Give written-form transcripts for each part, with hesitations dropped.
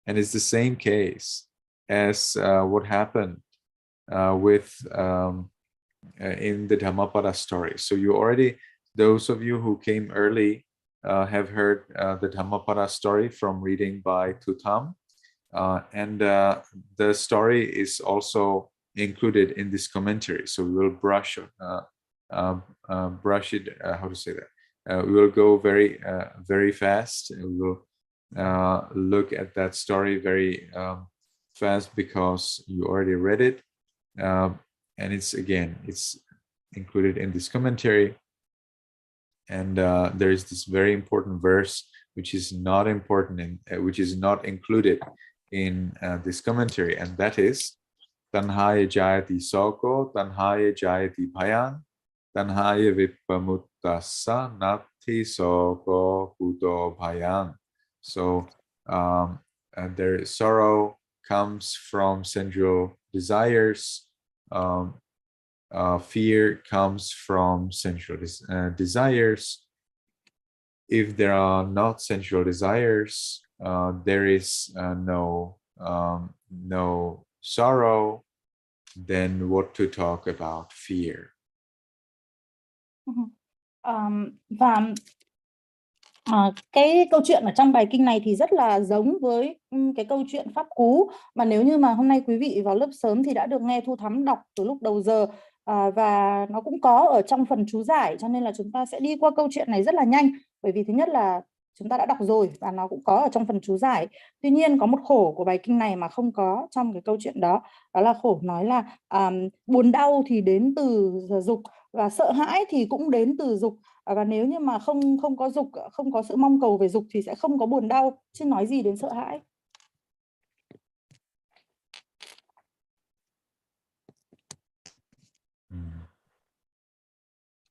And it's the same case as what happened with in the Dhammapada story. So you already, those of you who came early have heard the Dhammapada story from reading by Tutam. And the story is also included in this commentary. So we will brush it, how to say that? We will go very fast. We will look at that story very fast because you already read it. And it's included in this commentary. And there is this very important verse which is not important which is not included in this commentary, and that is Tanhaya Jayati Soko, Tanhaya Jayati Bhayan, Tanhaya Vipamuttassa Nati Soko Kuto Bhayan. So their sorrow comes from sensual desires. Fear comes from sensual desires. If there are not sensual desires, there is no sorrow. Then what to talk about fear? Cái câu chuyện ở trong bài kinh này thì rất là giống với cái câu chuyện Pháp Cú mà nếu như mà hôm nay quý vị vào lớp sớm thì đã được nghe Thu Thắm đọc từ lúc đầu giờ, và nó cũng có ở trong phần chú giải, cho nên là chúng ta sẽ đi qua câu chuyện này rất là nhanh, bởi vì thứ nhất là chúng ta đã đọc rồi và nó cũng có ở trong phần chú giải. Tuy nhiên có một khổ của bài kinh này mà không có trong cái câu chuyện đó, đó là khổ nói là buồn đau thì đến từ dục và sợ hãi thì cũng đến từ dục, và nếu như mà không có dục, không có sự mong cầu về dục thì sẽ không có buồn đau, chứ nói gì đến sợ hãi.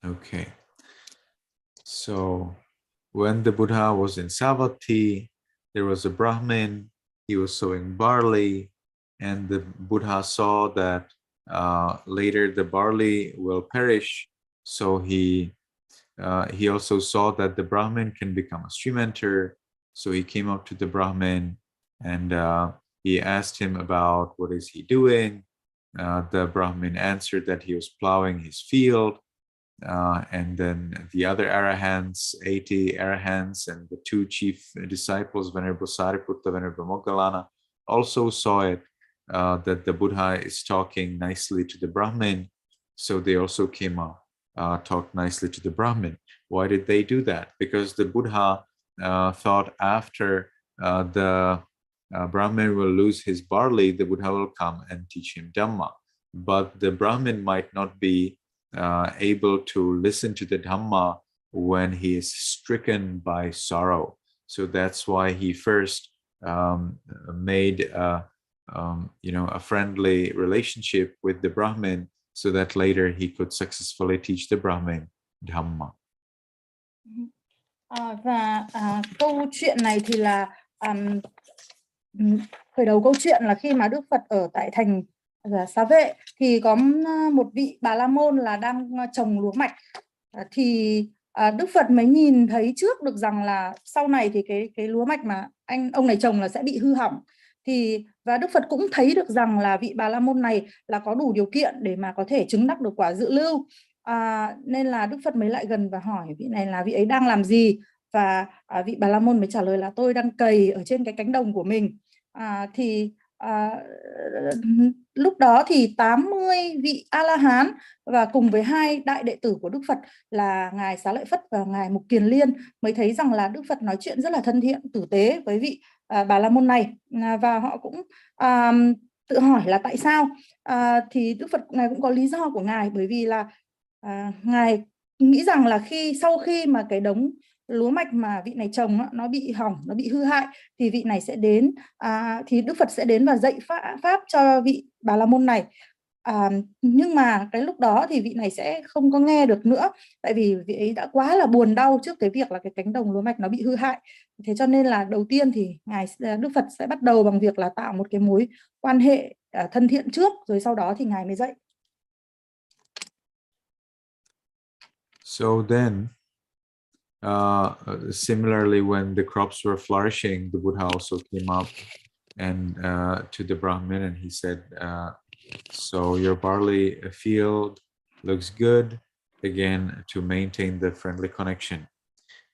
Okay. So when the Buddha was in Savatthi, there was a Brahmin. He was sowing barley, and the Buddha saw that later the barley will perish. So he also saw that the Brahmin can become a stream enter. So he came up to the Brahmin and he asked him about what is he doing. The Brahmin answered that he was plowing his field. And then the other Arahants, 80 Arahants, and the two chief disciples, Venerable Sariputta, Venerable Moggallana, also saw it, that the Buddha is talking nicely to the Brahmin. So they also came up, talked nicely to the Brahmin. Why did they do that? Because the Buddha thought after the Brahmin will lose his barley, the Buddha will come and teach him Dhamma. But the Brahmin might not be able to listen to the Dhamma when he is stricken by sorrow. So that's why he first made a friendly relationship with the Brahmin, so that later he could successfully teach the Brahmin Dhamma. Câu chuyện này thì là khởi đầu câu chuyện là khi mà Đức Phật ở tại thành Xá Vệ thì có một vị Bà La Môn là đang trồng lúa mạch, thì Đức Phật mới nhìn thấy trước được rằng là sau này thì cái lúa mạch mà ông này trồng là sẽ bị hư hỏng, và Đức Phật cũng thấy được rằng là vị Bà La Môn này là có đủ điều kiện để mà có thể chứng đắc được quả dự lưu, nên là Đức Phật mới lại gần và hỏi vị này là vị ấy đang làm gì, và vị Bà La Môn mới trả lời là tôi đang cày ở trên cái cánh đồng của mình. Lúc đó thì 80 vị A-la-hán và cùng với 2 đại đệ tử của Đức Phật là Ngài Xá Lợi Phất và Ngài Mục Kiền Liên mới thấy rằng là Đức Phật nói chuyện rất là thân thiện, tử tế với vị Bà La Môn này, và họ cũng tự hỏi là tại sao. Thì Đức Phật Ngài cũng có lý do của Ngài, bởi vì là Ngài nghĩ rằng là sau khi mà cái đống lúa mạch mà vị này trồng nó bị hỏng, nó bị hư hại, thì vị này sẽ đến, thì Đức Phật sẽ đến và dạy pháp cho vị Bà La Môn này. Nhưng mà cái lúc đó thì vị này sẽ không có nghe được nữa, tại vì vị ấy đã quá là buồn đau trước cái việc là cái cánh đồng lúa mạch nó bị hư hại. Thế cho nên là đầu tiên thì Đức Phật sẽ bắt đầu bằng việc là tạo một cái mối quan hệ thân thiện trước, rồi sau đó thì Ngài mới dạy. So then Similarly, when the crops were flourishing, the Buddha also came up and to the Brahmin, and he said, so your barley field looks good, again, to maintain the friendly connection.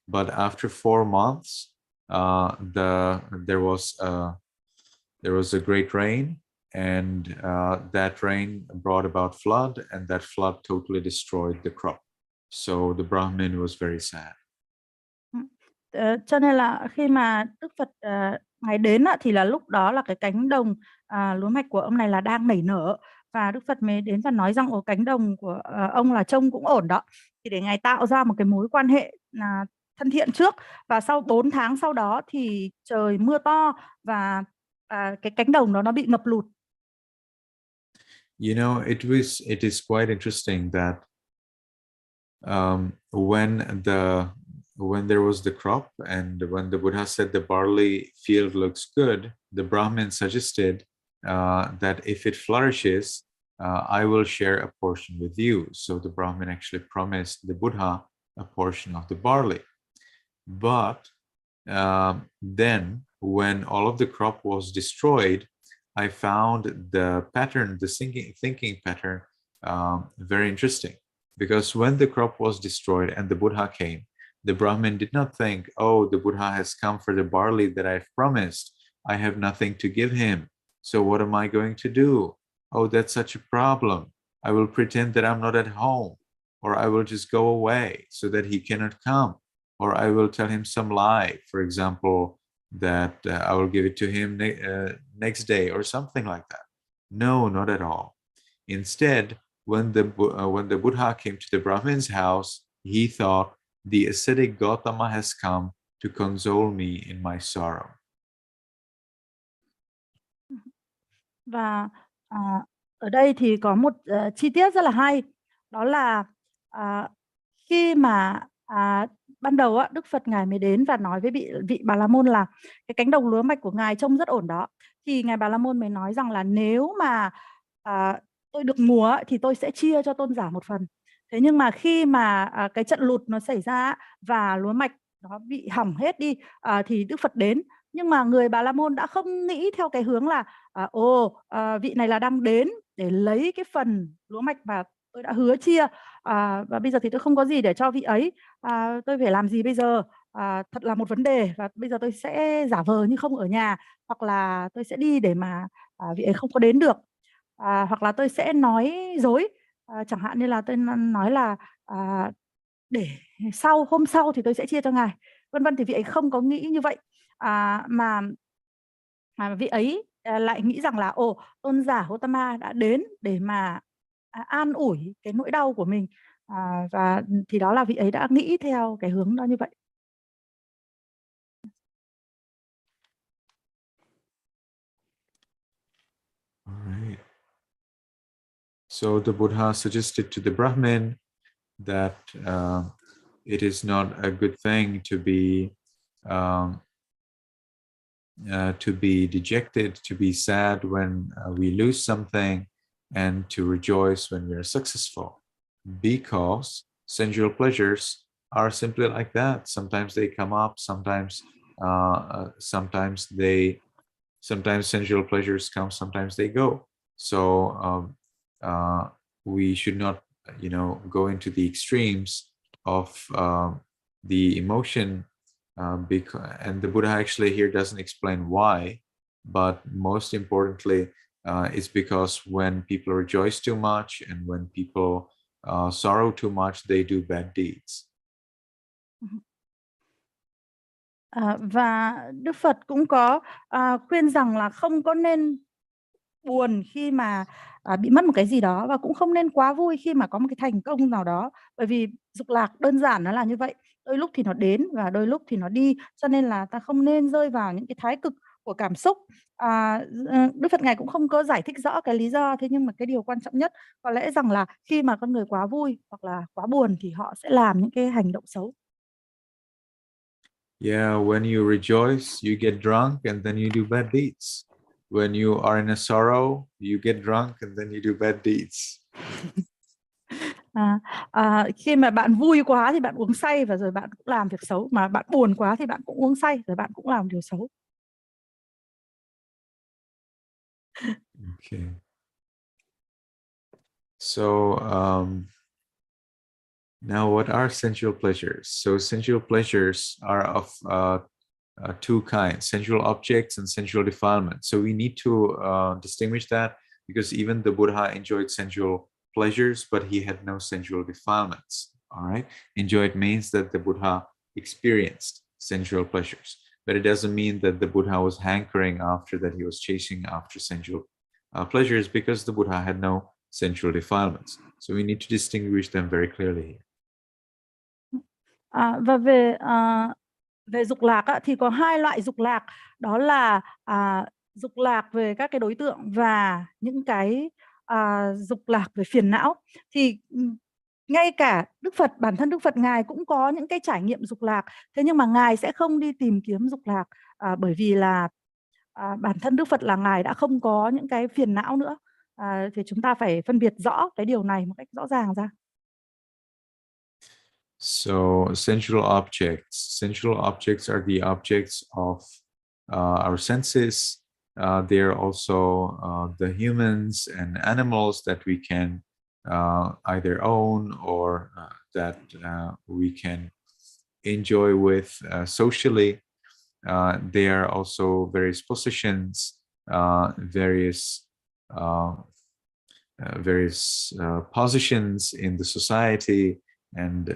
But after 4 months, there was a great rain, and that rain brought about flood, and that flood totally destroyed the crop. So the Brahmin was very sad. Cho nên là khi mà Đức Phật Ngài đến thì là lúc đó là cái cánh đồng lúa mạch của ông này là đang nảy nở, và Đức Phật mới đến và nói rằng cánh đồng của ông là trông cũng ổn đó, thì để Ngài tạo ra một cái mối quan hệ thân thiện trước, và sau 4 tháng sau đó thì trời mưa to và cái cánh đồng đó nó bị ngập lụt. You know, it is quite interesting that when there was the crop, and when the Buddha said the barley field looks good, the Brahmin suggested that if it flourishes, I will share a portion with you. So the Brahmin actually promised the Buddha a portion of the barley. But then when all of the crop was destroyed, I found the pattern, the thinking pattern, very interesting. Because when the crop was destroyed and the Buddha came, the Brahmin did not think, oh, the Buddha has come for the barley that I've promised. I have nothing to give him. So what am I going to do? Oh, that's such a problem. I will pretend that I'm not at home, or I will just go away so that he cannot come, or I will tell him some lie, for example, that I will give it to him next day or something like that. No, not at all. Instead, when the Buddha came to the Brahmin's house, he thought, the ascetic Gotama has come to console me in my sorrow. Và ở đây thì có một chi tiết rất là hay, đó là khi mà ban đầu Đức Phật Ngài mới đến và nói với vị Bà La Môn là cái cánh đồng lúa mạch của Ngài trông rất ổn đó, thì Ngài Bà La Môn mới nói rằng là nếu mà tôi được mùa thì tôi sẽ chia cho tôn giả một phần. Thế nhưng mà khi mà cái trận lụt nó xảy ra và lúa mạch nó bị hỏng hết đi, thì Đức Phật đến. Nhưng mà người Bà La Môn đã không nghĩ theo cái hướng là vị này là đang đến để lấy cái phần lúa mạch mà tôi đã hứa chia, và bây giờ thì tôi không có gì để cho vị ấy, tôi phải làm gì bây giờ? Thật là một vấn đề, và bây giờ tôi sẽ giả vờ như không ở nhà, hoặc là tôi sẽ đi để mà vị ấy không có đến được, hoặc là tôi sẽ nói dối, chẳng hạn như là tôi nói là để hôm sau thì tôi sẽ chia cho ngài, vân vân. Thì vị ấy không có nghĩ như vậy, mà vị ấy lại nghĩ rằng là tôn giả Gotama đã đến để mà an ủi cái nỗi đau của mình, và thì đó là vị ấy đã nghĩ theo cái hướng đó như vậy. All right. So the Buddha suggested to the Brahmin that it is not a good thing to be dejected, to be sad when we lose something, and to rejoice when we are successful, because sensual pleasures are simply like that. Sometimes they come up, sometimes sensual pleasures come, sometimes they go. So we should not, go into the extremes of the emotion, and the Buddha actually here doesn't explain why, but most importantly, it's because when people rejoice too much and when people sorrow too much, they do bad deeds. Và Đức Phật cũng có khuyên rằng là không có nên buồn khi mà bị mất một cái gì đó, và cũng không nên quá vui khi mà có một cái thành công nào đó, bởi vì dục lạc đơn giản nó là như vậy, đôi lúc thì nó đến và đôi lúc thì nó đi, cho nên là ta không nên rơi vào những cái thái cực của cảm xúc. Đức Phật Ngài cũng không có giải thích rõ cái lý do, thế nhưng mà cái điều quan trọng nhất có lẽ rằng là khi mà con người quá vui hoặc là quá buồn thì họ sẽ làm những cái hành động xấu. Yeah, when you rejoice, you get drunk and then you do bad deeds. When you are in a sorrow, you get drunk and then you do bad deeds. Khi mà bạn vui quá thì bạn uống say và rồi bạn cũng làm việc xấu, mà bạn buồn quá thì bạn cũng uống say rồi bạn cũng làm điều xấu. Okay. So now what are sensual pleasures? So sensual pleasures are of two kinds, sensual objects and sensual defilement. So we need to distinguish that, because even the Buddha enjoyed sensual pleasures, but he had no sensual defilements. All right. Enjoyed means that the Buddha experienced sensual pleasures, but it doesn't mean that the Buddha was hankering after, that he was chasing after sensual pleasures, because the Buddha had no sensual defilements. So we need to distinguish them very clearly here. Và về dục lạc thì có hai loại dục lạc, đó là dục lạc về các cái đối tượng và những cái dục lạc về phiền não. Thì ngay cả Đức Phật, bản thân Đức Phật Ngài cũng có những cái trải nghiệm dục lạc, thế nhưng mà Ngài sẽ không đi tìm kiếm dục lạc, bởi vì là bản thân Đức Phật là Ngài đã không có những cái phiền não nữa. Thì chúng ta phải phân biệt rõ cái điều này một cách rõ ràng ra. So sensual objects are the objects of our senses. They are also the humans and animals that we can either own or that we can enjoy with socially. They are also various positions, various positions in the society, and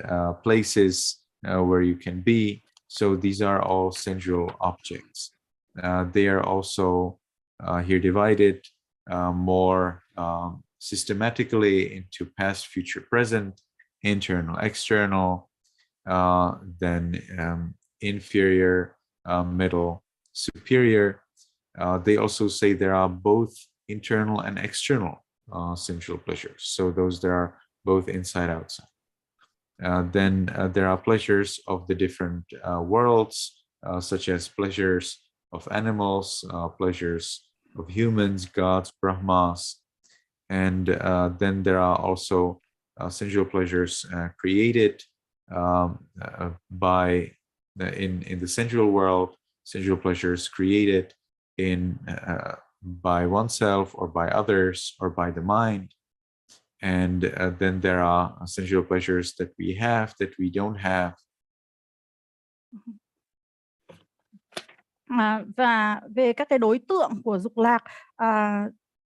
places where you can be. So these are all sensual objects. They are also here divided more systematically into past, future, present, internal, external, then inferior, middle, superior. They also say there are both internal and external sensual pleasures. So those that are both inside, outside. Then there are pleasures of the different worlds, such as pleasures of animals, pleasures of humans, gods, brahmas. And then there are also sensual pleasures created by in the sensual world, sensual pleasures created by oneself or by others or by the mind. And then there are sensual pleasures that we have, that we don't have. Và về các cái đối tượng của dục lạc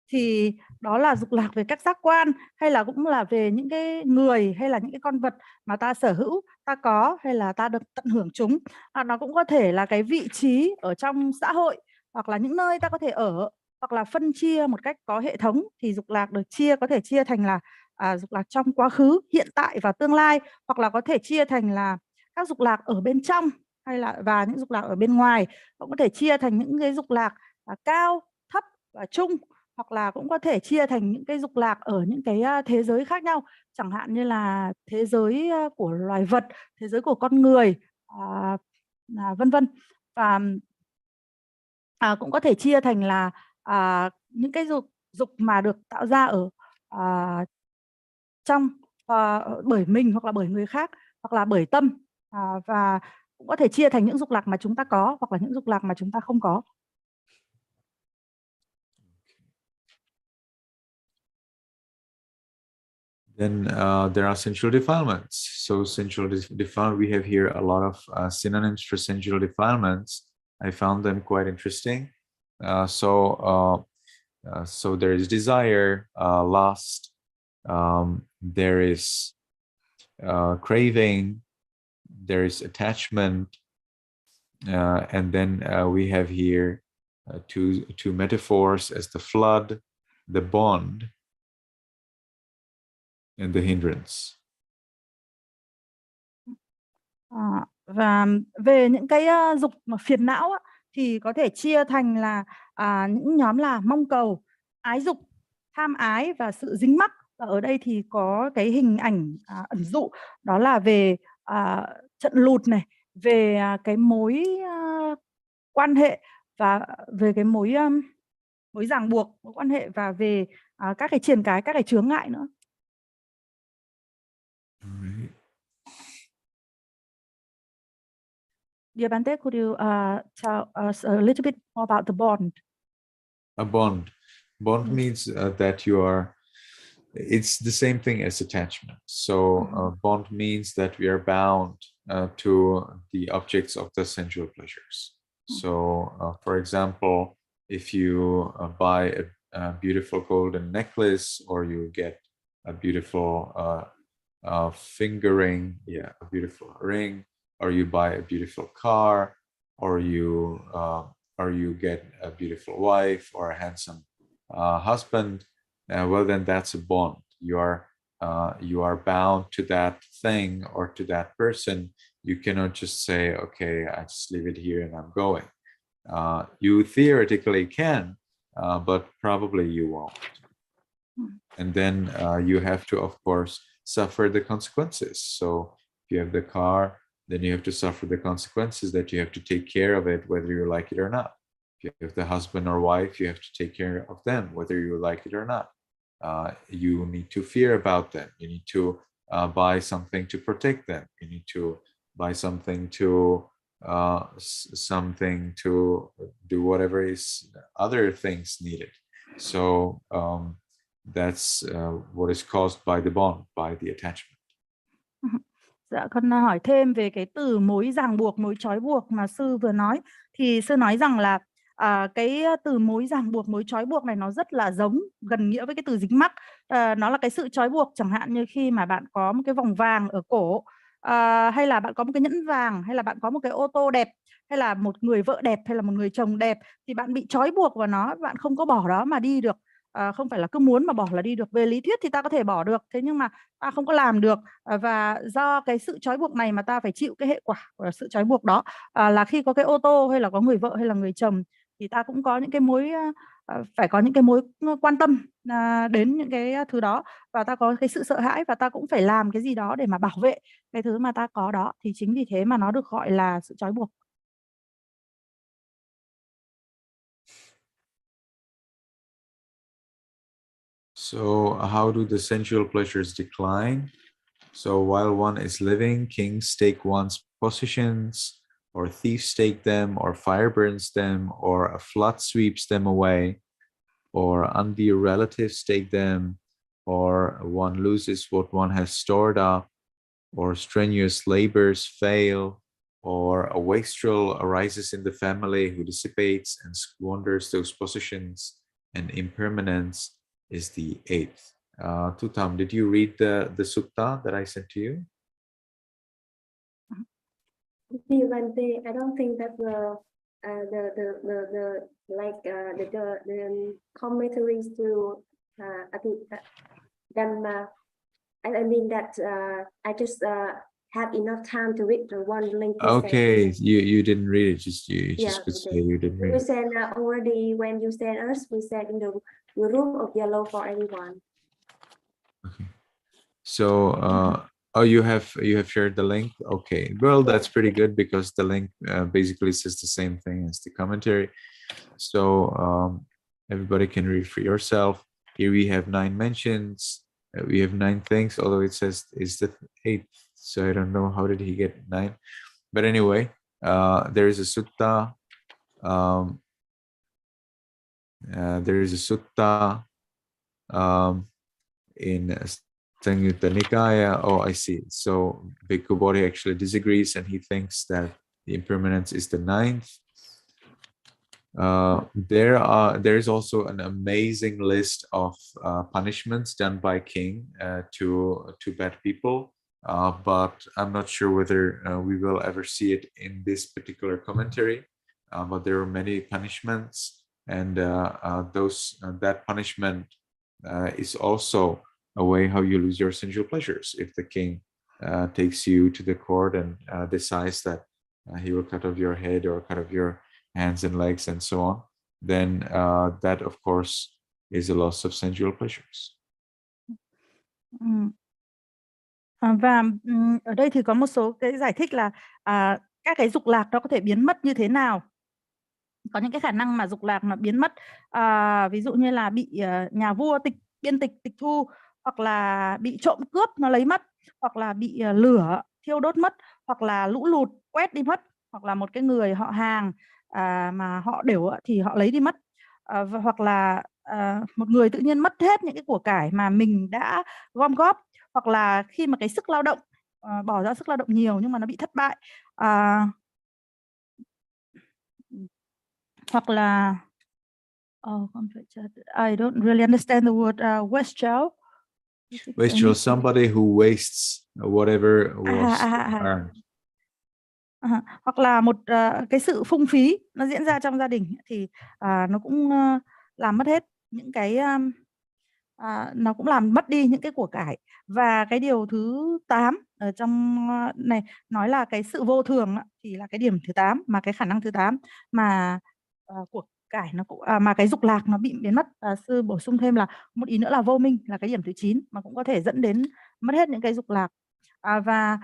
thì đó là dục lạc về các giác quan, hay là cũng là về những cái người hay là những cái con vật mà ta sở hữu, ta có, hay là ta được tận hưởng chúng. Nó cũng có thể là cái vị trí ở trong xã hội, hoặc là những nơi ta có thể ở, hoặc là phân chia một cách có hệ thống. Thì dục lạc được có thể chia thành là dục lạc trong quá khứ, hiện tại và tương lai, hoặc là có thể chia thành là các dục lạc ở bên trong và những dục lạc ở bên ngoài. Cũng có thể chia thành những cái dục lạc cao, thấp và chung, hoặc là cũng có thể chia thành những cái dục lạc ở những cái thế giới khác nhau, chẳng hạn như là thế giới của loài vật, thế giới của con người, vân vân. Và cũng có thể chia thành là những cái dục mà được tạo ra ở trong bởi mình, hoặc là bởi người khác, hoặc là bởi tâm, và cũng có thể chia thành những dục lạc mà chúng ta có, hoặc là những dục lạc mà chúng ta không có. Then there are sensual defilements. So sensual defilement, we have here a lot of synonyms for sensual defilements. I found them quite interesting. So there is desire, lust, there is craving, there is attachment, and then we have here two metaphors as the flood, the bond, and the hindrance. Và về những cái dục mà phiền não thì có thể chia thành là những nhóm là mong cầu, ái dục, tham ái và sự dính mắc. Và ở đây thì có cái hình ảnh ẩn dụ, đó là về trận lụt này, về cái mối quan hệ, và về cái mối ràng buộc, mối quan hệ, và về các cái triền cái, các cái chướng ngại nữa. Dear Bante, could you tell us a little bit more about the bond? A bond. Bond Yes. means that you are, it's the same thing as attachment. So bond means that we are bound to the objects of the sensual pleasures. So for example, if you buy a beautiful golden necklace, or you get a beautiful finger ring, a beautiful ring, or you buy a beautiful car, or you get a beautiful wife or a handsome husband, well, then that's a bond. You are bound to that thing or to that person. You cannot just say, okay, I just leave it here and I'm going. You theoretically can, but probably you won't. And then you have to, of course, suffer the consequences. So if you have the car, then you have to suffer the consequences, that you have to take care of it, whether you like it or not. If you have the husband or wife, you have to take care of them, whether you like it or not. You need to fear about them. You need to buy something to protect them. You need to buy something to do whatever is other things needed. So that's what is caused by the bond, by the attachment. Dạ, con hỏi thêm về cái từ mối ràng buộc, mối trói buộc mà sư vừa nói. Thì sư nói rằng là cái từ mối ràng buộc, mối trói buộc này nó rất là giống, gần nghĩa với cái từ dính mắc. Nó là cái sự trói buộc, chẳng hạn như khi mà bạn có một cái vòng vàng ở cổ, hay là bạn có một cái nhẫn vàng, hay là bạn có một cái ô tô đẹp, hay là một người vợ đẹp, hay là một người chồng đẹp, thì bạn bị trói buộc vào nó, bạn không có bỏ đó mà đi được. Không phải là cứ muốn mà bỏ là đi được. Về lý thuyết thì ta có thể bỏ được, thế nhưng mà ta không có làm được, và do cái sự trói buộc này mà ta phải chịu cái hệ quả của sự trói buộc đó, là khi có cái ô tô hay là có người vợ hay là người chồng thì ta cũng có những cái mối, phải có những cái mối quan tâm đến những cái thứ đó, và ta có cái sự sợ hãi, và ta cũng phải làm cái gì đó để mà bảo vệ cái thứ mà ta có đó, thì chính vì thế mà nó được gọi là sự trói buộc. So how do the sensual pleasures decline? So while one is living, kings take one's possessions, or thieves take them, or fire burns them, or a flood sweeps them away, or undear relatives take them, or one loses what one has stored up, or strenuous labors fail, or a wastrel arises in the family who dissipates and squanders those possessions, and impermanence is the eighth. Tutam, did you read the sutta that I sent to you? I don't think that the commentaries to Dhamma. I mean that I just have enough time to read the one link. Okay, you didn't read it. You just could say you didn't read it. We it. sent already when you sent us. We sent in the room of yellow for everyone. Okay. So oh, you have shared the link. Okay, well, that's pretty good, because the link basically says the same thing as the commentary. So everybody can read for yourself. Here we have 9 mentions. We have 9 things, although it says is the 8th. So I don't know how did he get 9. But anyway, there is a sutta. There is a sutta in Samyutta Nikaya. Oh, I see. So Bhikkhu Bodhi actually disagrees, and he thinks that the impermanence is the 9th. There is also an amazing list of punishments done by king to bad people, but I'm not sure whether we will ever see it in this particular commentary. But there are many punishments, and that punishment is also a way how you lose your sensual pleasures. If the king takes you to the court and decides that he will cut off your head or cut off your hands and legs and so on, then that of course is a loss of sensual pleasures. Và ở đây thì có một số cái giải thích là các cái dục lạc nó có thể biến mất như thế nào. Có những cái khả năng mà dục lạc nó biến mất, ví dụ như là bị nhà vua biên tịch tịch thu, hoặc là bị trộm cướp nó lấy mất, hoặc là bị lửa thiêu đốt mất, hoặc là lũ lụt quét đi mất, hoặc là một cái người họ hàng mà họ đều thì họ lấy đi mất, hoặc là một người tự nhiên mất hết những cái của cải mà mình đã gom góp, hoặc là khi mà cái sức lao động bỏ ra sức lao động nhiều nhưng mà nó bị thất bại, hoặc là I don't really understand the word wastrel. Wastrel, somebody who wastes whatever was earned. Hoặc là một cái sự phung phí nó diễn ra trong gia đình thì nó cũng làm mất hết những cái nó cũng làm mất đi những cái của cải. Và cái điều thứ 8 ở trong này nói là cái sự vô thường thì là cái điểm thứ 8, mà cái khả năng thứ 8 mà của cải nó cũng mà cái dục lạc nó bị biến mất. Sư bổ sung thêm là một ý nữa là vô minh là cái điểm thứ 9 mà cũng có thể dẫn đến mất hết những cái dục lạc. Và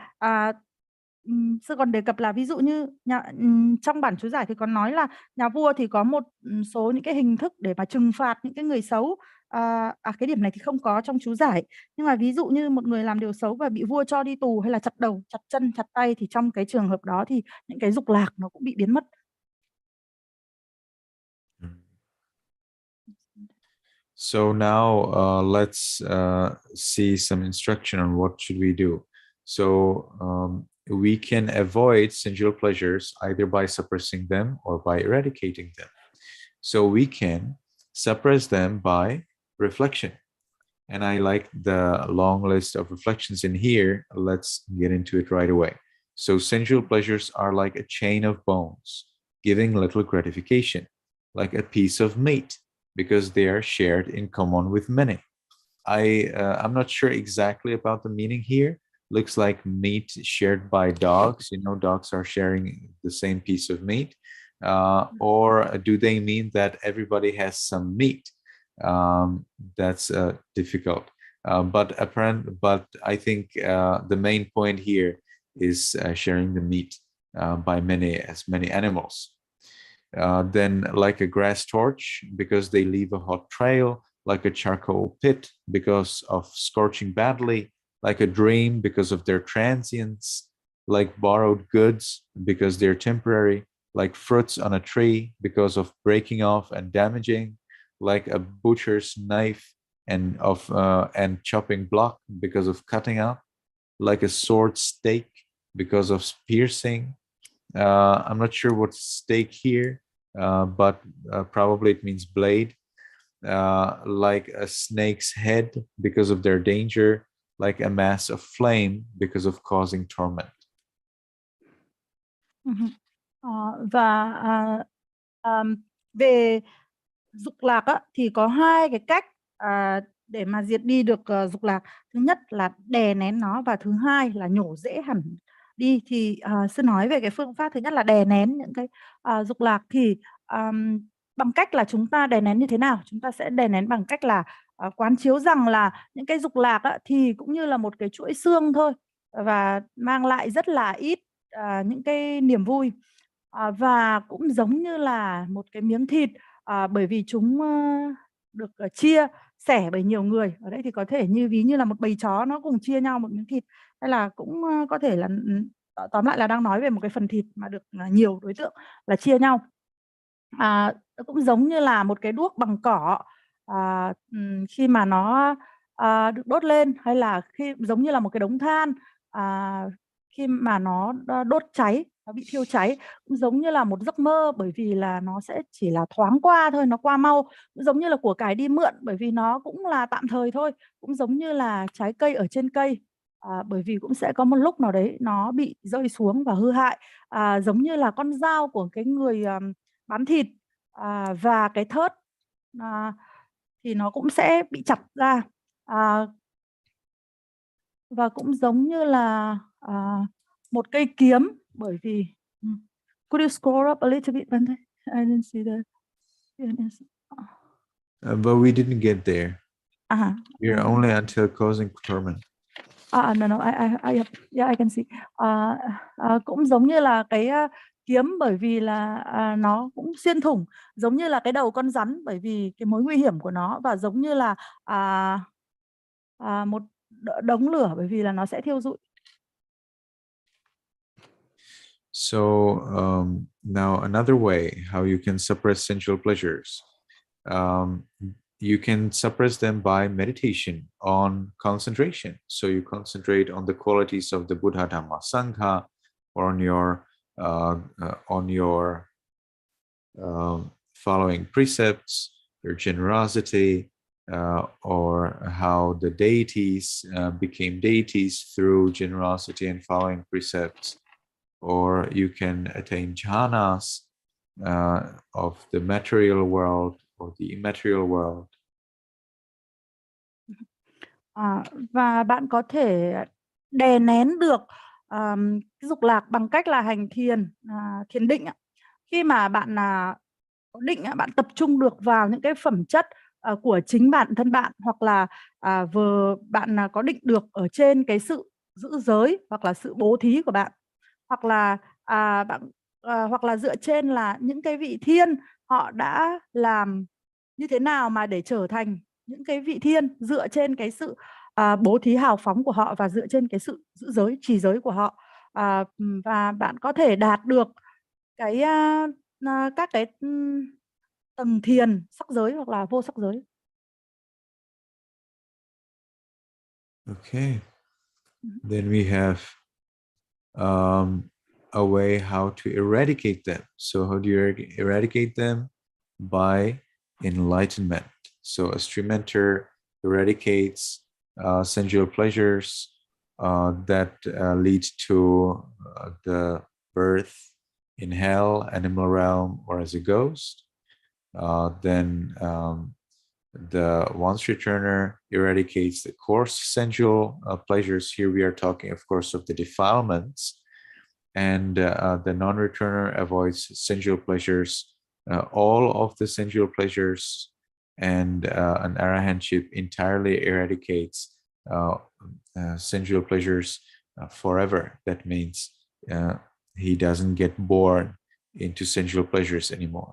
sư còn đề cập là ví dụ như trong bản chú giải thì còn nói là nhà vua thì có một số những cái hình thức để mà trừng phạt những cái người xấu. Cái điểm này thì không có trong chú giải, nhưng mà ví dụ như một người làm điều xấu và bị vua cho đi tù hay là chặt đầu, chặt chân, chặt tay thì trong cái trường hợp đó thì những cái dục lạc nó cũng bị biến mất. So now let's see some instruction on what should we do. So we can avoid sensual pleasures either by suppressing them or by eradicating them. So we can suppress them by reflection. And I like the long list of reflections in here. Let's get into it right away. So sensual pleasures are like a chain of bones, giving little gratification, like a piece of meat, because they are shared in common with many. I'm not sure exactly about the meaning here. Looks like meat shared by dogs. You know, dogs are sharing the same piece of meat. Or do they mean that everybody has some meat? That's difficult. But I think the main point here is sharing the meat by many animals. Then like a grass torch, because they leave a hot trail, like a charcoal pit because of scorching badly, like a dream because of their transience, like borrowed goods because they're temporary, like fruits on a tree because of breaking off and damaging, like a butcher's knife and chopping block because of cutting up, like a sword stake because of piercing. I'm not sure what's stake here, but probably it means blade. Like a snake's head because of their danger, like a mass of flame because of causing torment. Về dục lạc thì có hai cái cách để mà diệt đi được dục lạc. Thứ nhất là đè nén nó, và thứ hai là nhổ rễ hẳn đi. Thì sư nói về cái phương pháp thứ nhất là đè nén những cái dục lạc thì bằng cách là chúng ta đè nén như thế nào? Chúng ta sẽ đè nén bằng cách là quán chiếu rằng là những cái dục lạc thì cũng như là một cái chuỗi xương thôi, và mang lại rất là ít những cái niềm vui, và cũng giống như là một cái miếng thịt, bởi vì chúng được chia sẻ bởi nhiều người. Ở đây thì có thể ví như là một bầy chó nó cùng chia nhau một miếng thịt, hay là cũng có thể là tóm lại là đang nói về một cái phần thịt mà được nhiều đối tượng là chia nhau. Cũng giống như là một cái đuốc bằng cỏ, khi mà nó được đốt lên, hay là giống như là một cái đống than khi mà nó đốt cháy, nó bị thiêu cháy, cũng giống như là một giấc mơ, bởi vì là nó sẽ chỉ là thoáng qua thôi, nó qua mau. Cũng giống như là của cải đi mượn, bởi vì nó cũng là tạm thời thôi. Cũng giống như là trái cây ở trên cây, bởi vì cũng sẽ có một lúc nào đấy nó bị rơi xuống và hư hại. Giống như là con dao của cái người bán thịt, và cái thớt thì nó cũng sẽ bị chặt ra. Và cũng giống như là một cây kiếm, bởi vì could you scroll up a little bit, Bante? I didn't see that. But we didn't get there. We're only until causing torment. No, I can see. Cũng giống như là cái kiếm, bởi vì là nó cũng xuyên thủng, giống như là cái đầu con rắn, bởi vì cái mối nguy hiểm của nó, và giống như là một đống lửa, bởi vì là nó sẽ thiêu rụi. So now another way how you can suppress sensual pleasures. You can suppress them by meditation on concentration. So you concentrate on the qualities of the Buddha, Dhamma, Sangha, or on your following precepts, your generosity, or how the deities became deities through generosity and following precepts. Or you can attain jhanas of the material world or the immaterial world. Và bạn có thể đè nén được cái dục lạc bằng cách là hành thiền, thiền định. Khi mà bạn có định, bạn tập trung được vào những cái phẩm chất của chính bản thân bạn, hoặc là bạn có định được ở trên cái sự giữ giới hoặc là sự bố thí của bạn, hoặc là hoặc là dựa trên là những cái vị thiên họ đã làm như thế nào mà để trở thành những cái vị thiên, dựa trên cái sự bố thí hào phóng của họ và dựa trên cái sự giữ giới, trì giới của họ, và bạn có thể đạt được cái các cái tầng thiền sắc giới hoặc là vô sắc giới. Okay. Then we have a way how to eradicate them. So how do you eradicate them? By enlightenment. So a stream mentor eradicates sensual pleasures that lead to the birth in hell, animal realm, or as a ghost. Then the once returner eradicates the coarse sensual pleasures. Here we are talking, of course, of the defilements. And the non-returner avoids sensual pleasures, all of the sensual pleasures, and an arahantship entirely eradicates sensual pleasures forever. That means he doesn't get born into sensual pleasures anymore.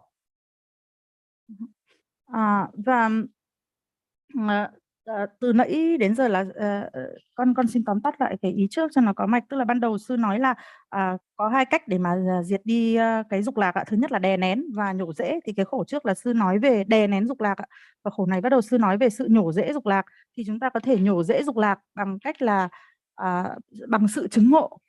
Và từ nãy đến giờ là con xin tóm tắt lại cái ý trước cho nó có mạch. Tức là ban đầu sư nói là có hai cách để mà diệt đi cái dục lạc ạ. Thứ nhất là đè nén và nhổ rễ. Thì cái khổ trước là sư nói về đè nén dục lạc ạ. Và khổ này bắt đầu sư nói về sự nhổ rễ dục lạc. Thì chúng ta có thể nhổ rễ dục lạc bằng cách là bằng sự chứng ngộ.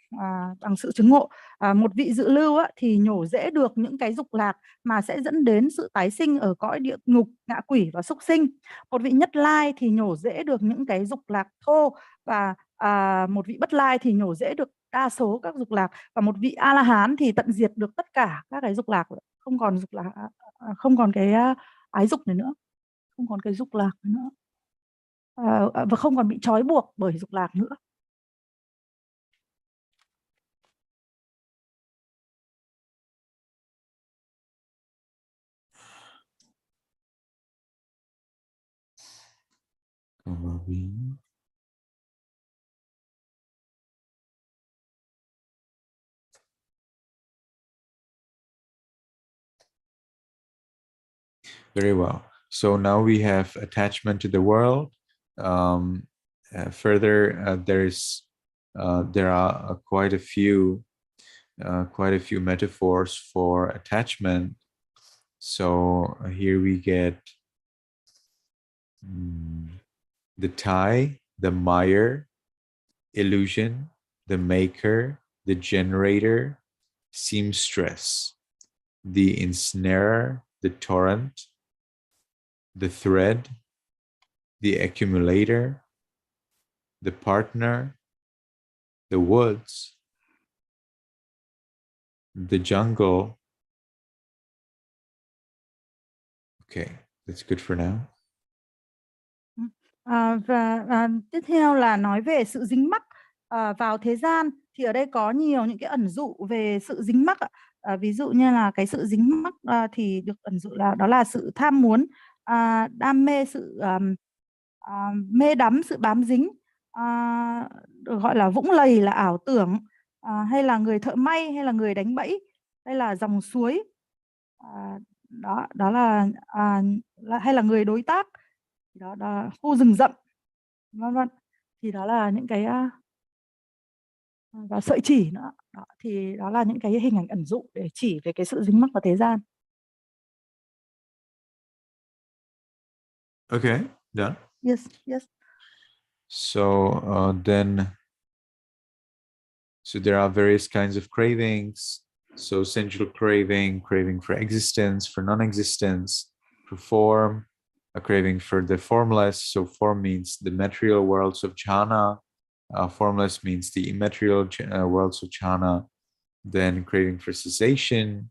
Bằng sự chứng ngộ, một vị dự lưu thì nhổ rễ được những cái dục lạc mà sẽ dẫn đến sự tái sinh ở cõi địa ngục, ngạ quỷ và súc sinh. Một vị nhất lai thì nhổ rễ được những cái dục lạc thô, và một vị bất lai thì nhổ rễ được đa số các dục lạc, và một vị A-la-hán thì tận diệt được tất cả các cái dục lạc, không còn dục lạc, không còn cái ái dục này nữa, không còn cái dục lạc nữa, và không còn bị trói buộc bởi dục lạc nữa. Very well. So now we have attachment to the world. Further, there are quite a few metaphors for attachment. So here we get the tie, the mire, illusion, the maker, the generator, seamstress, the ensnarer, the torrent, the thread, the accumulator, the partner, the woods, the jungle. Okay, that's good for now. Và tiếp theo là nói về sự dính mắc vào thế gian. Thì ở đây có nhiều những cái ẩn dụ về sự dính mắc. Ví dụ như là cái sự dính mắc thì được ẩn dụ là đó là sự tham muốn, đam mê, sự mê đắm, sự bám dính, được gọi là vũng lầy, là ảo tưởng, hay là người thợ may, hay là người đánh bẫy, hay là dòng suối, đó là hay là người đối tác, đó khu rừng rậm, vân vân. Thì đó là những cái và sợi chỉ nữa. Đó, thì đó là những cái hình ảnh ẩn dụ để chỉ về cái sự dính mắc vào thế gian. Okay, done. Yes, yes. So so there are various kinds of cravings. So sensual craving, craving for existence, for non-existence, for form, a craving for the formless. So form means the material worlds of jhana. Formless means the immaterial worlds of jhana. Then craving for cessation.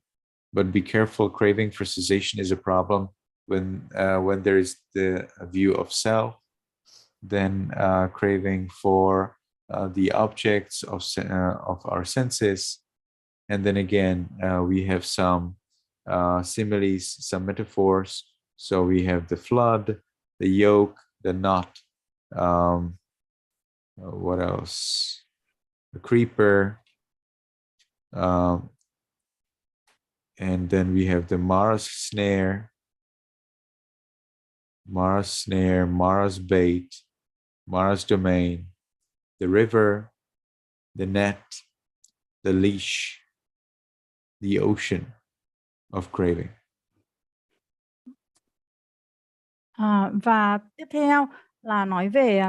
But be careful, craving for cessation is a problem when there is the view of self. Then craving for the objects of our senses. And then again, we have some similes, some metaphors. So we have the flood, the yoke, the knot. What else? The creeper. And then we have the Mara's snare, Mara's bait, Mara's domain, the river, the net, the leash, the ocean of craving. Và tiếp theo là nói về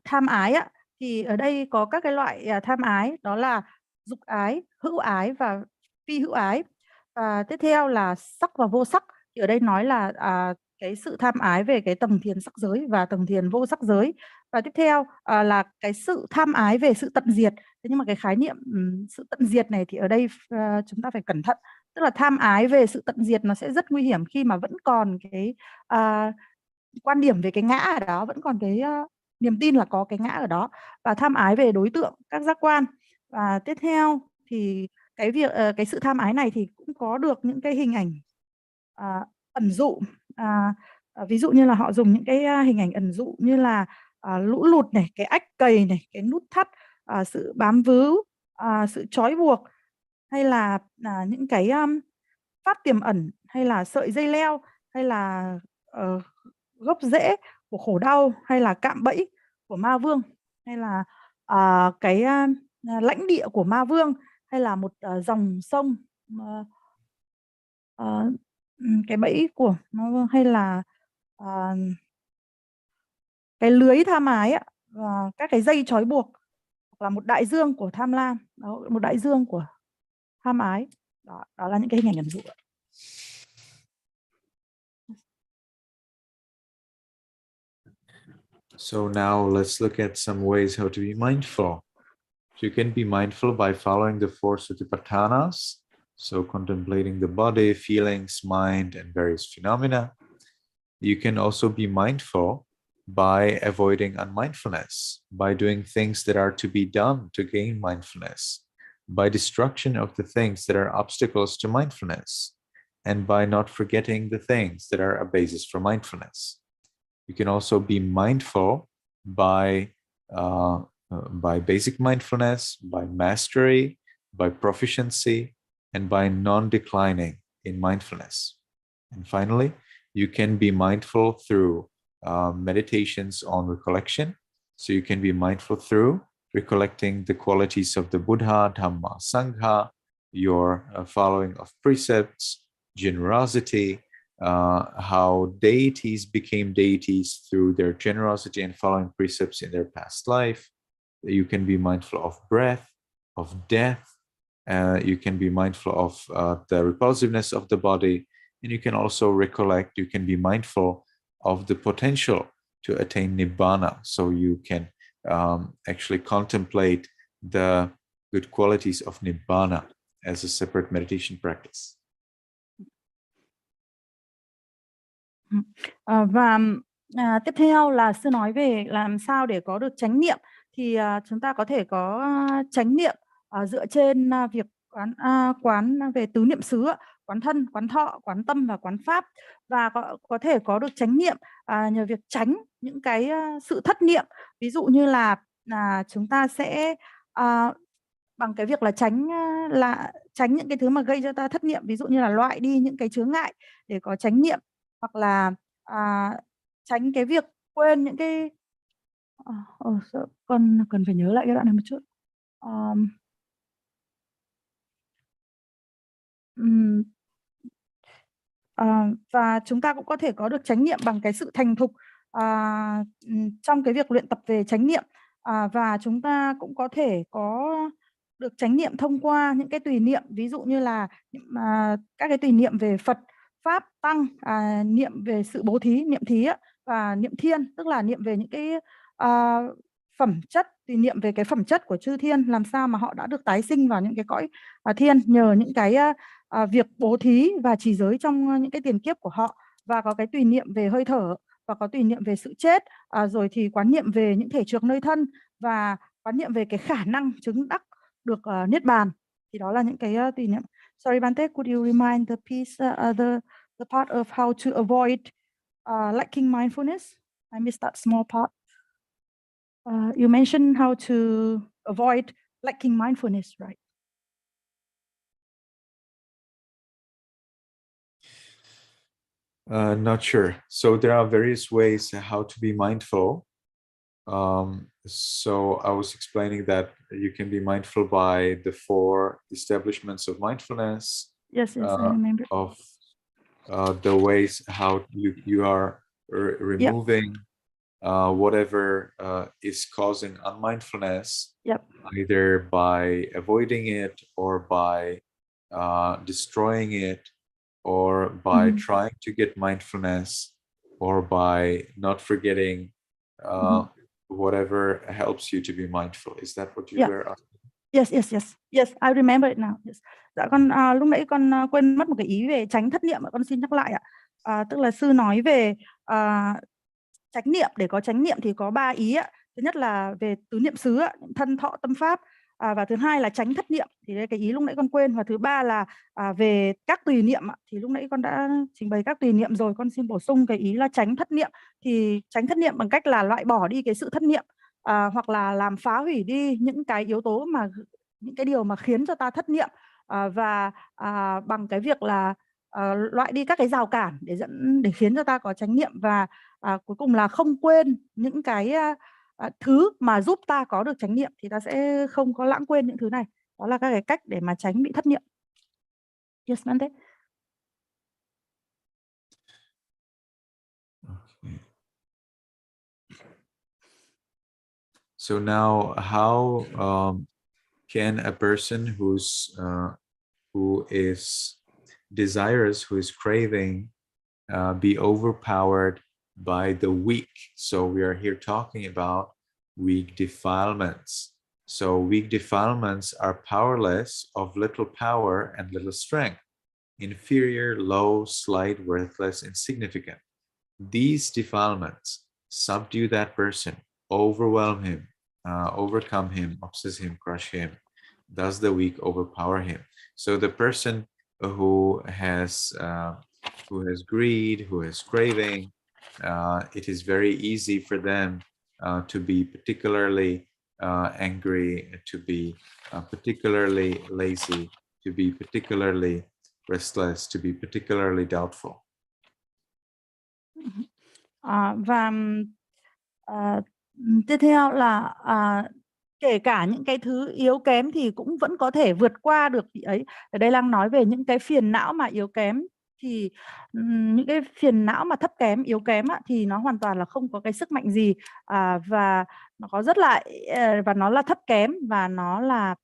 tham ái ạ. Thì ở đây có các cái loại tham ái, đó là dục ái, hữu ái và phi hữu ái. Và tiếp theo là sắc và vô sắc. Thì ở đây nói là cái sự tham ái về cái tầng thiền sắc giới và tầng thiền vô sắc giới. Và tiếp theo là cái sự tham ái về sự tận diệt. Thế nhưng mà cái khái niệm sự tận diệt này thì ở đây chúng ta phải cẩn thận. Tức là tham ái về sự tận diệt nó sẽ rất nguy hiểm khi mà vẫn còn cái quan điểm về cái ngã ở đó, vẫn còn cái niềm tin là có cái ngã ở đó. Và tham ái về đối tượng, các giác quan. Và tiếp theo thì cái sự tham ái này thì cũng có được những cái hình ảnh ẩn dụ. Ví dụ như là họ dùng những cái hình ảnh ẩn dụ như là lũ lụt này, cái ách cầy này, cái nút thắt, sự bám víu, sự trói buộc, hay là những cái pháp tiềm ẩn, hay là sợi dây leo, hay là gốc rễ của khổ đau, hay là cạm bẫy của ma vương, hay là cái lãnh địa của ma vương, hay là một dòng sông, cái bẫy của ma vương, hay là cái lưới tham ái ạ, và các cái dây trói buộc, hoặc là một đại dương của tham lam, đó, một đại dương của tham ái. Đó là những cái hình ảnh ẩn dụ ạ. So now let's look at some ways how to be mindful. So you can be mindful by following the four satipatthanas, so contemplating the body, feelings, mind, and various phenomena. You can also be mindful by avoiding unmindfulness, by doing things that are to be done to gain mindfulness, by destruction of the things that are obstacles to mindfulness, and by not forgetting the things that are a basis for mindfulness. You can also be mindful by basic mindfulness, by mastery, by proficiency, and by non-declining in mindfulness. And finally, you can be mindful through meditations on recollection. So you can be mindful through recollecting the qualities of the Buddha, Dhamma, Sangha, your following of precepts, generosity, how deities became deities through their generosity and following precepts in their past life. You can be mindful of breath, of death. You can be mindful of the repulsiveness of the body. And you can also recollect, you can be mindful of the potential to attain Nibbana. So you can actually contemplate the good qualities of Nibbana as a separate meditation practice. Và tiếp theo là sư nói về làm sao để có được chánh niệm. Thì chúng ta có thể có chánh niệm dựa trên việc quán về tứ niệm xứ, quán thân, quán thọ, quán tâm và quán pháp. Và có thể có được chánh niệm nhờ việc tránh những cái sự thất niệm. Ví dụ như là chúng ta sẽ bằng cái việc là tránh những cái thứ mà gây cho ta thất niệm, ví dụ như là loại đi những cái chướng ngại để có chánh niệm, hoặc là tránh cái việc quên những cái Con cần phải nhớ lại cái đoạn này một chút. Và chúng ta cũng có thể có được chánh niệm bằng cái sự thành thục trong cái việc luyện tập về chánh niệm, và chúng ta cũng có thể có được chánh niệm thông qua những cái tùy niệm, ví dụ như là các cái tùy niệm về Phật, Pháp, Tăng, niệm về sự bố thí, niệm thí và niệm thiên, tức là niệm về những cái phẩm chất, tùy niệm về cái phẩm chất của chư thiên, làm sao mà họ đã được tái sinh vào những cái cõi thiên nhờ những cái việc bố thí và trì giới trong những cái tiền kiếp của họ, và có cái tùy niệm về hơi thở, và có tùy niệm về sự chết, rồi thì quán niệm về những thể trược nơi thân, và quán niệm về cái khả năng chứng đắc được niết bàn. Thì đó là những cái tùy niệm. Sorry Bante, could you remind the piece, the part of how to avoid lacking mindfulness? I missed that small part. You mentioned how to avoid lacking mindfulness, right? Not sure. So there are various ways how to be mindful. So I was explaining that you can be mindful by the 4 establishments of mindfulness. Yes, I remember. Of the ways how you are removing whatever is causing unmindfulness, either by avoiding it or by destroying it, or by trying to get mindfulness, or by not forgetting whatever helps you to be mindful. Is that what you were asking? Yes, I remember it now. Yes. Dạ con lúc nãy con quên mất một cái ý về tránh thất niệm, con xin nhắc lại ạ. Tức là sư nói về chánh niệm, để có chánh niệm thì có 3 ý ạ. Thứ nhất là về tứ niệm xứ, thân thọ tâm pháp, và thứ hai là tránh thất niệm, thì đây cái ý lúc nãy con quên, và thứ ba là về các tùy niệm, thì lúc nãy con đã trình bày các tùy niệm rồi, con xin bổ sung cái ý là tránh thất niệm. Thì tránh thất niệm bằng cách là loại bỏ đi cái sự thất niệm, hoặc là làm phá hủy đi những cái yếu tố mà những cái điều mà khiến cho ta thất niệm, và bằng cái việc là loại đi các cái rào cản để khiến cho ta có chánh niệm, và cuối cùng là không quên những cái thứ mà giúp ta có được chánh niệm, thì ta sẽ không có lãng quên những thứ này. Đó là các cái cách để mà tránh bị thất niệm. Yes, Bante. Okay. So now, how can a person who is desirous, who is craving, be overpowered by the weak? So we are here talking about weak defilements. So weak defilements are powerless, of little power and little strength, inferior, low, slight, worthless, insignificant. These defilements subdue that person, overwhelm him, overcome him, obsess him, crush him. Thus the weak overpower him. So the person who has greed, who has craving, it is very easy for them to be particularly angry, to be particularly lazy, to be particularly restless, to be particularly doubtful. Và tiếp theo là kể cả những cái thứ yếu kém thì cũng vẫn có thể vượt qua được vị ấy. Ở đây đang nói về những cái phiền não mà yếu kém, thì những cái phiền não mà thấp kém, yếu kém thì nó hoàn toàn là không có cái sức mạnh gì, và nó có rất là và nó là thấp kém, và nó là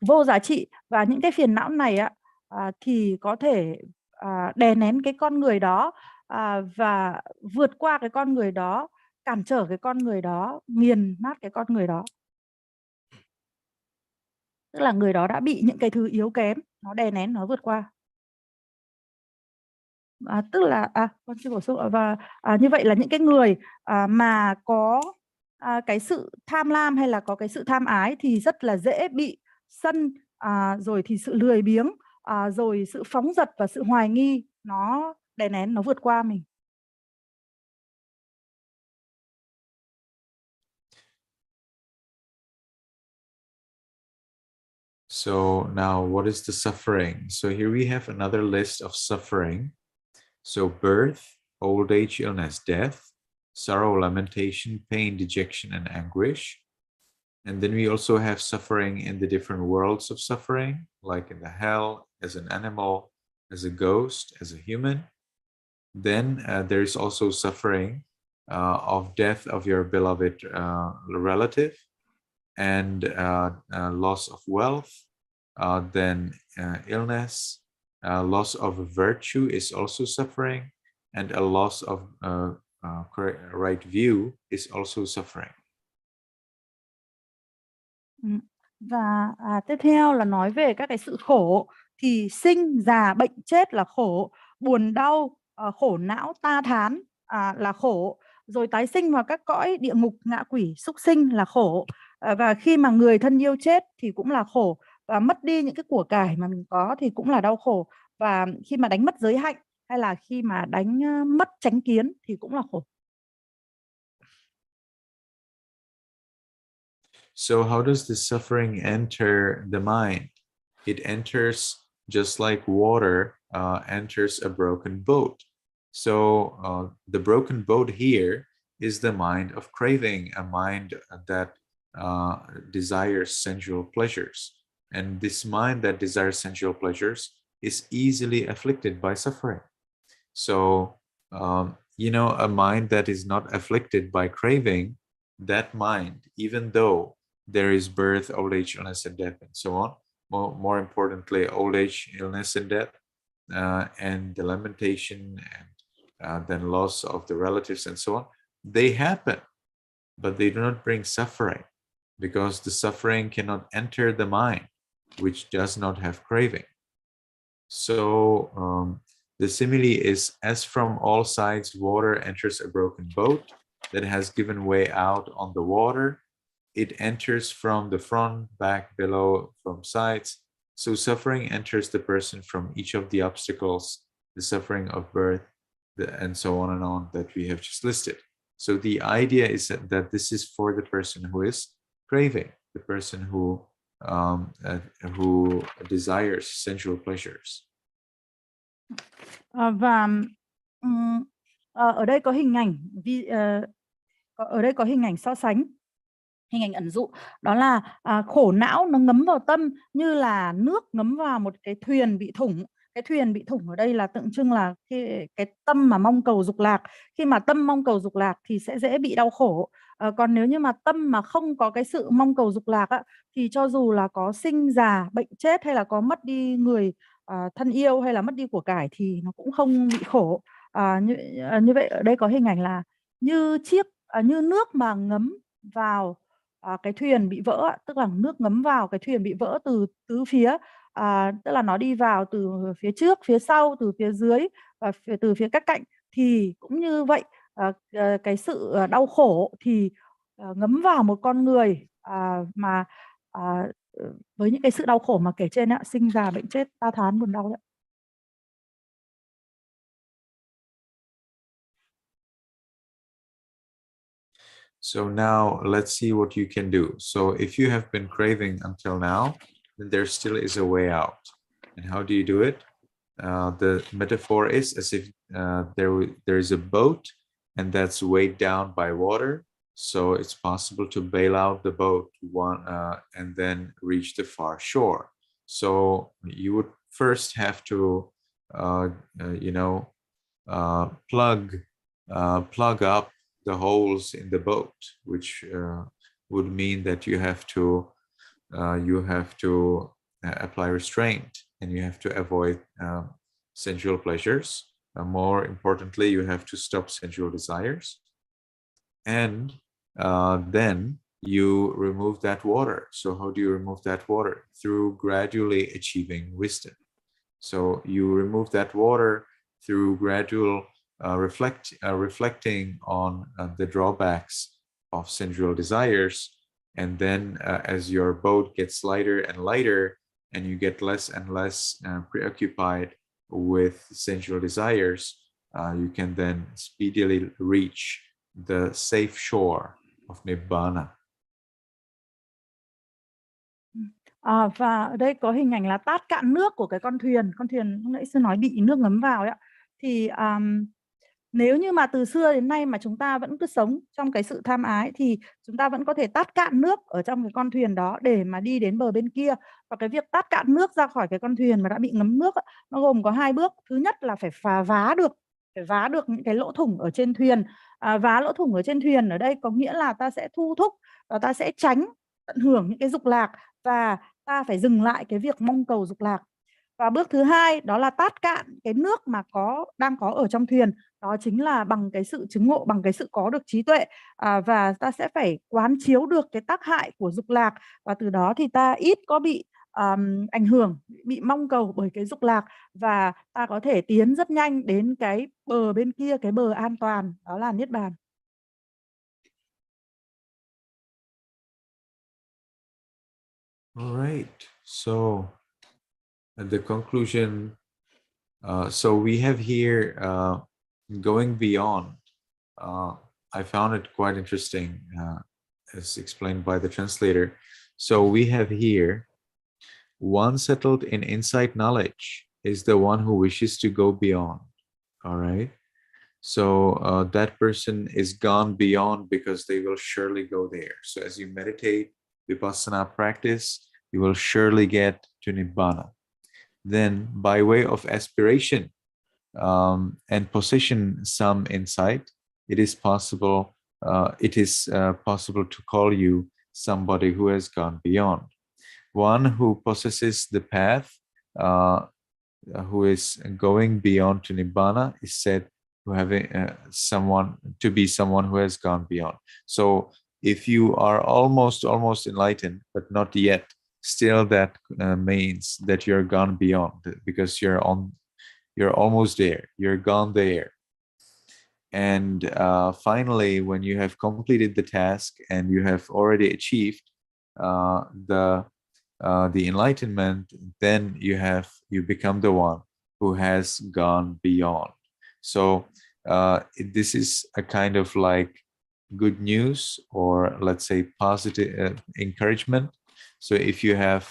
vô giá trị. Và những cái phiền não này thì có thể đè nén cái con người đó, và vượt qua cái con người đó, cản trở cái con người đó, nghiền nát cái con người đó. Tức là người đó đã bị những cái thứ yếu kém nó đè nén, nó vượt qua. Tức là con xin bổ sung, và như vậy là những cái người mà có cái sự tham lam hay là có cái sự tham ái thì rất là dễ bị sân, rồi thì sự lười biếng, rồi sự phóng dật và sự hoài nghi nó đè nén, nó vượt qua mình. So now, what is the suffering? So here we have another list of suffering. So birth, old age, illness, death, sorrow, lamentation, pain, dejection, and anguish. And then we also have suffering in the different worlds of suffering, like in the hell, as an animal, as a ghost, as a human. Then there is also suffering of death of your beloved relative, and loss of wealth, then illness, loss of virtue is also suffering, and a loss of right view is also suffering. Và tiếp theo là nói về các cái sự khổ, thì sinh, già, bệnh, chết là khổ, buồn đau, khổ não, ta thán là khổ, rồi tái sinh vào các cõi địa ngục, ngạ quỷ, súc sinh là khổ, và khi mà người thân yêu chết thì cũng là khổ, và mất đi những cái của cải mà mình có thì cũng là đau khổ, và khi mà đánh mất giới hạnh hay là khi mà đánh mất chánh kiến thì cũng là khổ. So how does the suffering enter the mind? It enters just like water enters a broken boat. So the broken boat here is the mind of craving, a mind that desires sensual pleasures. And this mind that desires sensual pleasures is easily afflicted by suffering. So, you know, a mind that is not afflicted by craving, that mind, even though there is birth, old age, illness, and death, and so on, more importantly, old age, illness, and death, and the lamentation, and then loss of the relatives, and so on, they happen, but they do not bring suffering, because the suffering cannot enter the mind, which does not have craving. So the simile is, as from all sides water enters a broken boat that has given way out on the water, it enters from the front, back, below, from sides. So suffering enters the person from each of the obstacles, the suffering of birth, and so on that we have just listed. So the idea is that this is for the person who is craving, the person who desires sensual pleasures. Và ở đây có hình ảnh ở đây có hình ảnh so sánh, hình ảnh ẩn dụ, đó là khổ não nó ngấm vào tâm như là nước ngấm vào một cái thuyền bị thủng. Cái thuyền bị thủng ở đây là tượng trưng là cái tâm mà mong cầu dục lạc. Khi mà tâm mong cầu dục lạc thì sẽ dễ bị đau khổ. Còn nếu như mà tâm mà không có cái sự mong cầu dục lạc thì cho dù là có sinh, già, bệnh, chết, hay là có mất đi người thân yêu, hay là mất đi của cải, thì nó cũng không bị khổ. Như vậy ở đây có hình ảnh là như như nước mà ngấm vào cái thuyền bị vỡ, tức là nước ngấm vào cái thuyền bị vỡ từ tứ phía, tức là nó đi vào từ phía trước, phía sau, từ phía dưới và từ phía các cạnh. Thì cũng như vậy, cái sự đau khổ thì ngấm vào một con người mà với những cái sự đau khổ mà kể trên sinh, già, bệnh, chết, ta thán, buồn đau đấy. So now let's see what you can do. So if you have been craving until now, then there still is a way out. And how do you do it? The metaphor is as if there is a boat, and that's weighed down by water. So it's possible to bail out the boat and then reach the far shore. So you would first have to, plug up the holes in the boat, which would mean that you have to apply restraint, and you have to avoid sensual pleasures. More importantly, you have to stop sensual desires, and then you remove that water. So how do you remove that water? Through gradually achieving wisdom. So you remove that water through gradual reflecting on the drawbacks of sensual desires, and then as your boat gets lighter and lighter, and you get less and less preoccupied with sensual desires, you can then speedily reach the safe shore of Nibbana. Và ở đây có hình ảnh là tát cạn nước của cái con thuyền lúc nãy sư nói bị nước ngấm vào ấy ạ. Thì nếu như mà từ xưa đến nay mà chúng ta vẫn cứ sống trong cái sự tham ái thì chúng ta vẫn có thể tát cạn nước ở trong cái con thuyền đó để mà đi đến bờ bên kia. Và cái việc tát cạn nước ra khỏi cái con thuyền mà đã bị ngấm nước nó gồm có 2 bước. Thứ nhất là phải vá được những cái lỗ thủng ở trên thuyền. Vá lỗ thủng ở trên thuyền ở đây có nghĩa là ta sẽ thu thúc và ta sẽ tránh tận hưởng những cái dục lạc, và ta phải dừng lại cái việc mong cầu dục lạc. Và bước thứ hai đó là tát cạn cái nước mà đang có ở trong thuyền. Đó chính là bằng cái sự chứng ngộ, bằng cái sự có được trí tuệ. Và ta sẽ phải quán chiếu được cái tác hại của dục lạc, và từ đó thì ta ít có bị ảnh hưởng, bị mong cầu bởi cái dục lạc, và ta có thể tiến rất nhanh đến cái bờ bên kia, cái bờ an toàn, đó là Niết Bàn. All right. So at the conclusion, so we have here going beyond. I found it quite interesting, as explained by the translator. So we have here, one settled in insight knowledge is the one who wishes to go beyond. All right. So that person is gone beyond because they will surely go there. So as you meditate, vipassana practice, you will surely get to Nibbana. Then by way of aspiration and possession some insight, it is possible to call you somebody who has gone beyond. One who possesses the path, who is going beyond to Nibbana, is said to having to be someone who has gone beyond. So if you are almost enlightened but not yet, still that means that you're gone beyond, because you're almost there, you're gone there. And finally, when you have completed the task and you have already achieved the enlightenment, then you become the one who has gone beyond. So this is a kind of like good news, or let's say positive encouragement. So if you are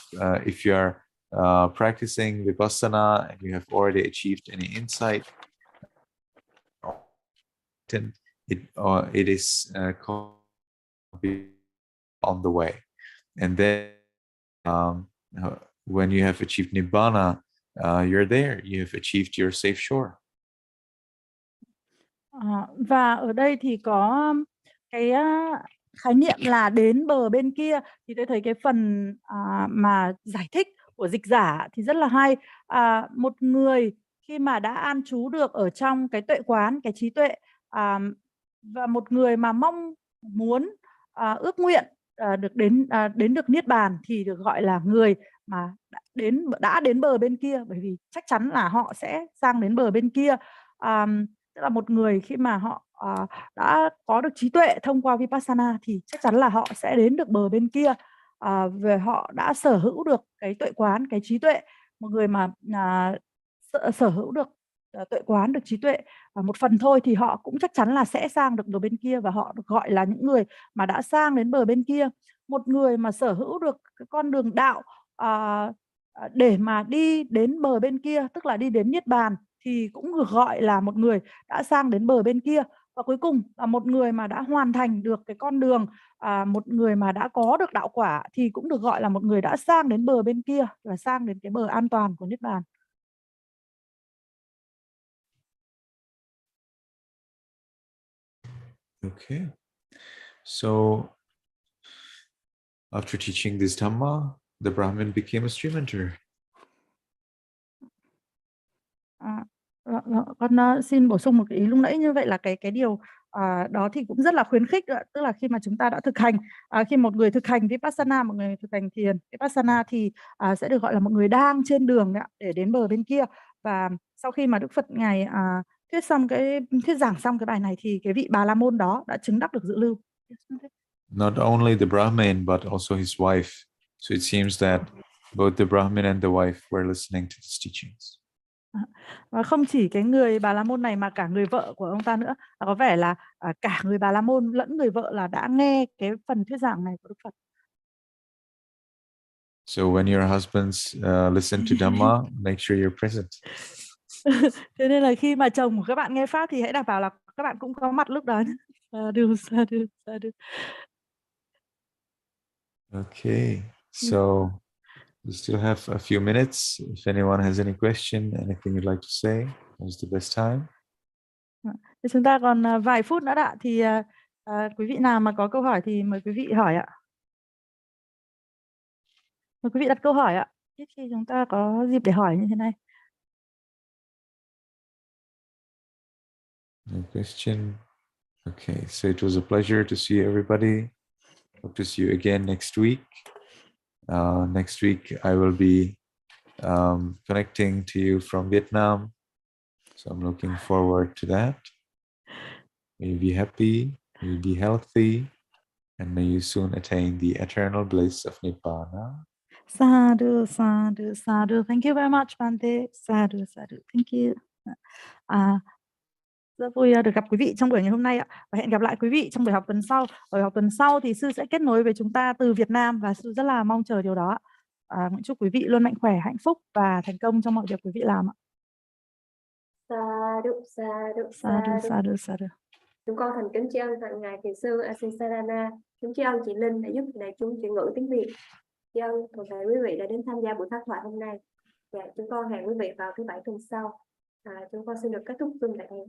practicing vipassana and you have already achieved any insight, it is called on the way. And then when you have achieved nibbana, you're there, you have achieved your safe shore. Và ở đây thì có cái khái niệm là đến bờ bên kia, thì tôi thấy cái phần mà giải thích của dịch giả thì rất là hay. Một người khi mà đã an trú được ở trong cái tuệ quán, cái trí tuệ, và một người mà mong muốn ước nguyện được đến được Niết Bàn thì được gọi là người mà đã đến bờ bên kia, bởi vì chắc chắn là họ sẽ sang đến bờ bên kia. Tức là một người khi mà họ đã có được trí tuệ thông qua vipassana thì chắc chắn là họ sẽ đến được bờ bên kia, về họ đã sở hữu được cái tuệ quán, cái trí tuệ. Một người mà sở hữu được tuệ quán, được trí tuệ một phần thôi thì họ cũng chắc chắn là sẽ sang được bờ bên kia, và họ được gọi là những người mà đã sang đến bờ bên kia. Một người mà sở hữu được cái con đường đạo để mà đi đến bờ bên kia, tức là đi đến Niết Bàn, thì cũng được gọi là một người đã sang đến bờ bên kia. Và cuối cùng là một người mà đã hoàn thành được cái con đường, một người mà đã có được đạo quả thì cũng được gọi là một người đã sang đến bờ bên kia, là sang đến cái bờ an toàn của Niết Bàn. Okay. So after teaching this Dhamma, the Brahmin became a stream hunter. Con xin bổ sung một cái ý lúc nãy, như vậy là cái điều đó thì cũng rất là khuyến khích, tức là khi mà chúng ta đã thực hành, khi một người thực hành vipassana, một người thực hành thiền vipassana thì sẽ được gọi là một người đang trên đường để đến bờ bên kia. Và sau khi mà Đức Phật Ngài thuyết giảng xong cái bài này thì cái vị Bà La Môn đó đã chứng đắc được dự lưu. Not only the Brahmin but also his wife. So it seems that both the Brahmin and the wife were listening to these teachings. Và không chỉ cái người Bà La Môn này mà cả người vợ của ông ta nữa. Có vẻ là cả người Bà La Môn lẫn người vợ là đã nghe cái phần thuyết giảng này của Đức Phật. So when your husbands listen to Dhamma, make sure you're present. Thế nên là khi mà chồng của các bạn nghe pháp thì hãy đảm bảo là các bạn cũng có mặt lúc đó nhé. Sa du. Okay, so we still have a few minutes. If anyone has any question, anything you'd like to say, now's the best time. Thì chúng ta còn vài phút nữa đã. Thì quý vị nào mà có câu hỏi thì mời quý vị hỏi ạ. Mời quý vị đặt câu hỏi ạ. Ít khi chúng ta có dịp để hỏi như thế này. No question. Okay, so it was a pleasure to see everybody. Hope to see you again next week. Next week I will be connecting to you from Vietnam, so I'm looking forward to that. May you be happy, may you be healthy, and may you soon attain the eternal bliss of Nibbana. Sadhu, sadhu, sadhu. Thank you very much, Bante. Sadhu, sadhu. Thank you. Rất vui được gặp quý vị trong buổi ngày hôm nay ạ. Và hẹn gặp lại quý vị trong buổi học tuần sau. Ở buổi học tuần sau thì sư sẽ kết nối với chúng ta từ Việt Nam và sư rất là mong chờ điều đó. Nguyện chúc quý vị luôn mạnh khỏe, hạnh phúc và thành công trong mọi việc quý vị làm ạ. Sadhu, sadhu, Sadhu, sadhu, sadhu. Chúng con thành kính tri ân thượng ngài thiền sư Ashin Sarana. Chúng tri ân chị Linh đã giúp đại chúng chuyển ngữ tiếng Việt. Tri ân toàn thể quý vị đã đến tham gia buổi pháp thoại hôm nay. Dạ, chúng con hẹn quý vị vào thứ Bảy tuần sau. Chúng con xin được kết thúc Zoom tại đây.